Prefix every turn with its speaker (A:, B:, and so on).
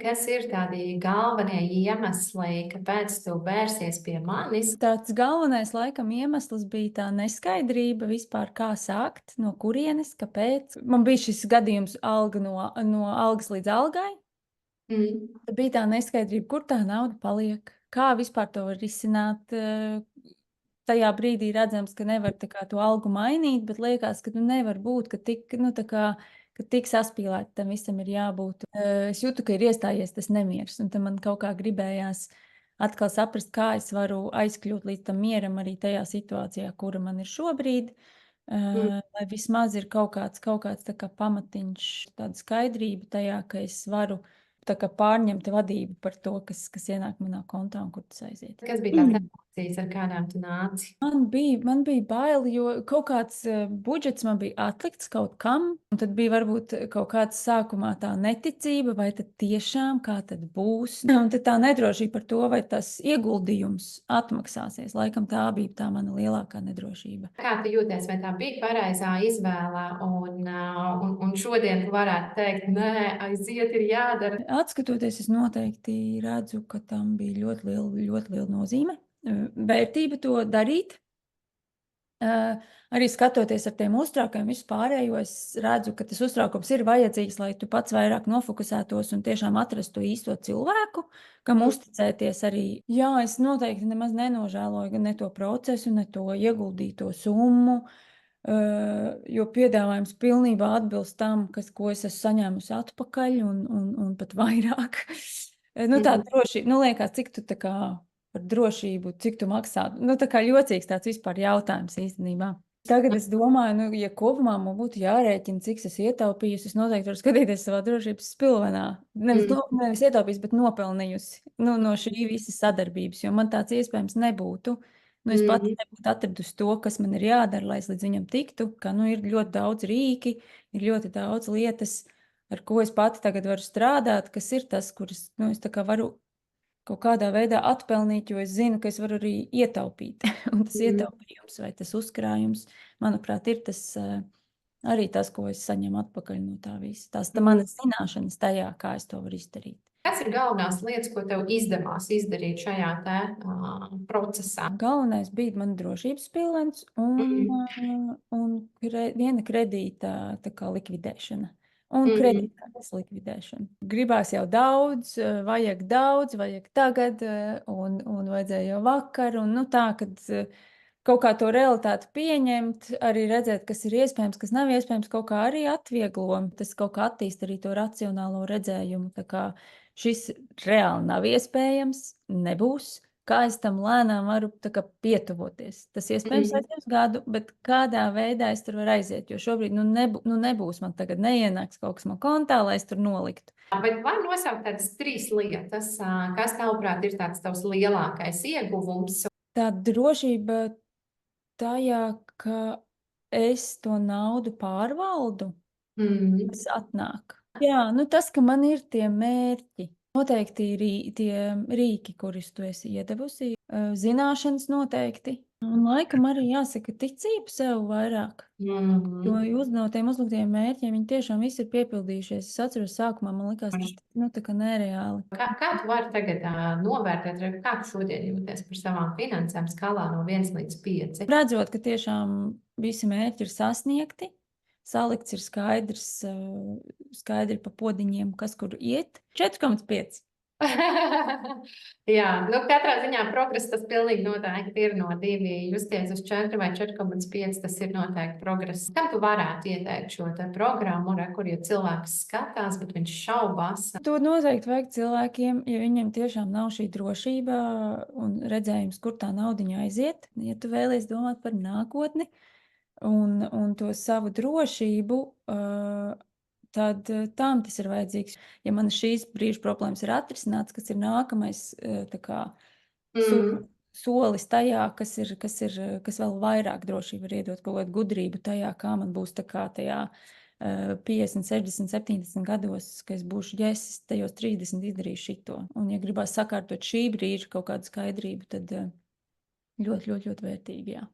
A: kas ir tādi galvenie iemesli, kāpēc tu vērsies pie manis?
B: Tāds galvenais laikam iemesls bija tā neskaidrība vispār, kā sākt, no kurienes, kāpēc. Man bija šis gadījums alga no algas līdz algai.
A: Mm.
B: Tad bija tā neskaidrība, kur tā nauda paliek, kā vispār to var risināt. Tajā brīdī redzams, ka nevar tā kā to algu mainīt, bet liekas, ka nevar būt, ka tik, tā kā, ka tik saspīlēt tam visam ir jābūt. Es jūtu, ka ir iestājies tas nemieris, un tad man kaut kā gribējās atkal saprast, kā es varu aizkļūt līdz tam mieram arī tajā situācijā, kura man ir šobrīd,
A: Mm.
B: lai vismaz ir kaut kāds tā kā pamatiņš, tāda skaidrība tajā, ka es varu tā kā pārņemt vadību par to, kas ienāk manā kontā un kur tas aiziet.
A: Kas bija tās emocijas, ar kādām tu nāci?
B: Man bija bail, jo kaut kāds budžets man bija atlikts kaut kam, un tad bija varbūt kaut kāds sākumā tā neticība, vai tad tiešām kā tad būs. Un tad tā nedrošība par to, vai tas ieguldījums atmaksāsies. Laikam tā bija tā mana lielākā nedrošība.
A: Kā tu jūties, vai tā bija pareizā izvēle, un šodien tu varētu teikt, nē, aiziet, ir jādara?
B: Atskatoties, es noteikti redzu, ka tam bija ļoti liela nozīme, vērtība to darīt. Arī skatoties ar tiem uztraukumiem, vispārējo, es redzu, ka tas uztraukums ir vajadzīgs, lai tu pats vairāk nofokusētos un tiešām atrastu to īsto cilvēku, kam uzticēties arī. Jā, es noteikti nemaz nenožēloju gan ne to procesu, ne to ieguldīto summu, jo piedāvājums pilnībā atbilst tam, ko es esmu saņēmusi atpakaļ un pat vairāk. Tā drošība, liekas, cik tu tā kā par drošību, cik tu maksā. Tā kā jocīgs tāds vispār jautājums īstenībā. Tagad es domāju, ja kopumā man būtu jārēķina, cik es ietaupījusi, es noteikti varu skatīties savā drošības spilvenā. Nevis ietaupījusi, bet nopelnījusi no šī visas sadarbības, jo man tāds iespējams nebūtu. Es pati nebūtu atradusi to, kas man ir jādara, lai es līdz viņam tiktu, ka ir ļoti daudz rīki, ir ļoti daudz lietas, ar ko es pati tagad varu strādāt, kas ir tas, kuras es tā kā varu kaut kādā veidā atpelnīt, jo es zinu, ka es varu arī ietaupīt. Un tas ietaupījums vai tas uzkrājums, manuprāt, ir tas arī tas, ko es saņemu atpakaļ no tā visa. Tās manas zināšanas tajā, kā es to varu izdarīt.
A: Kas ir galvenās lietas, ko tev izdevās izdarīt šajā procesā?
B: Galvenais bija mana drošības pilvens un viena kredīta tā kā likvidēšana. Un kredītkartes likvidēšana. Gribās jau daudz, vajag tagad, un vajadzēja jau vakar, un tā, kad kaut kā to realitāti pieņemt, arī redzēt, kas ir iespējams, kas nav iespējams, kaut kā arī atvieglo. Tas kaut kā attīst arī to racionālo redzējumu, tā kā šis reāli nav iespējams, nebūs. Kā es tam lēnām varu pietuvoties. Tas iespējams aizies gadu, bet kādā veidā es tur varu aiziet, jo šobrīd nebūs man tagad neienāks kaut kas man kontā, lai es tur noliktu.
A: Bet var nosaukt tādas 3 lietas, kas tavuprāt ir tāds tavs lielākais ieguvums?
B: Tā drošība tajā, ka es to naudu pārvaldu, kas atnāk. Jā, tas, ka man ir tie mērķi. Noteikti ir tie rīki, kurus tu esi iedevusi, zināšanas noteikti. Un laikam arī jāsaka ticība sev vairāk. Jo no tiem uzliktiem mērķiem viņi tiešām visi ir piepildījušies. Es atceros, sākumā man likās, tas tā kā nereāli.
A: Kā tu vari tagad novērtēt, kā tu šodien jūties par savām finansēm skalā no 1 līdz 5?
B: Redzot, ka tiešām visi mērķi ir sasniegti. Salikts ir skaidri pa podiņiem, kas kur iet. 4,5.
A: Jā, katrā ziņā progress tas pilnīgi noteikti ir no 2 justies uz 4 vai 4,5. Tas ir noteikti progress. Kam tu varētu ieteikt šo te programmu, kur ja cilvēks skatās, bet viņš šaubās?
B: To noteikti vajag cilvēkiem, ja viņiem tiešām nav šī drošība un redzējums, kur tā naudiņa aiziet. Ja tu vēlies domāt par nākotni, un to savu drošību, tad tam tas ir vajadzīgs. Ja man šīs brīža problēmas ir atrisināts, kas ir nākamais solis tajā, kas vēl vairāk drošību var iedot, kaut kādu gudrību tajā, kā man būs tā kā tajā 50, 60, 70 gados, ka es būšu jēsis, tajos 30 izdarīšu šito. Un ja gribās sakārtot šī brīža kaut kādu skaidrību, tad ļoti, ļoti, ļoti vērtīgi, jā.